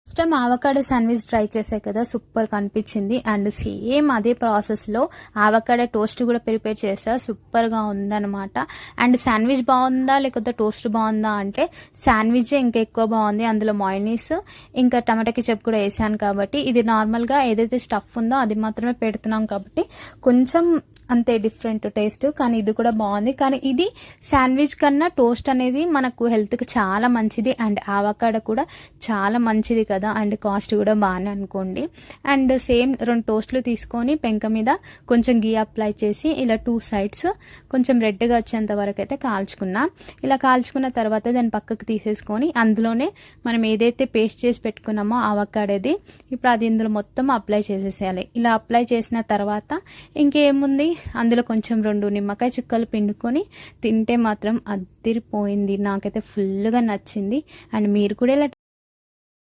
First time avocado sandwich try చేసే కదా, super కనిపించింది. అండ్ సేమ్ అదే ప్రాసెస్లో ఆవకాడో టోస్ట్ కూడా ప్రిపేర్ చేసా, సూపర్గా ఉందన్నమాట. అండ్ శాండ్విచ్ బాగుందా లేకపోతే టోస్ట్ బాగుందా అంటే శాండ్విచ్ ఇంకా ఎక్కువ బాగుంది. అందులో మయోనీస్ ఇంకా టమాటా కెచప్ కూడా వేసాను కాబట్టి, ఇది నార్మల్గా ఏదైతే స్టఫ్ ఉందో అది మాత్రమే పెడుతున్నాం కాబట్టి కొంచెం అంతే డిఫరెంట్ టేస్ట్, కానీ ఇది కూడా బాగుంది. కానీ ఇది శాండ్విచ్ కన్నా టోస్ట్ అనేది మనకు హెల్త్కి చాలా మంచిది. అండ్ ఆవకాడో కూడా చాలా మంచిది కదా, అండ్ కాస్ట్ కూడా బాగానే అనుకోండి. అండ్ సేమ్ 2 టోస్ట్లు తీసుకొని పెంక మీద కొంచెం గీ అప్లై చేసి ఇలా 2 సైడ్స్ కొంచెం రెడ్గా వచ్చేంత వరకు అయితే కాల్చుకున్నా. ఇలా కాల్చుకున్న తర్వాత దాన్ని పక్కకు తీసేసుకొని అందులోనే మనం ఏదైతే పేస్ట్ చేసి పెట్టుకున్నామో ఆవకాడోది ఇప్పుడు అది ఇందులో మొత్తం అప్లై చేసేసేయాలి. ఇలా అప్లై చేసిన తర్వాత ఇంకేముంది, అందులో కొంచెం 2 నిమ్మకాయ చుక్కలు పిండుకొని తింటే మాత్రం అదిరిపోయింది. నాకైతే ఫుల్గా నచ్చింది. అండ్ మీరు కూడా ఇలా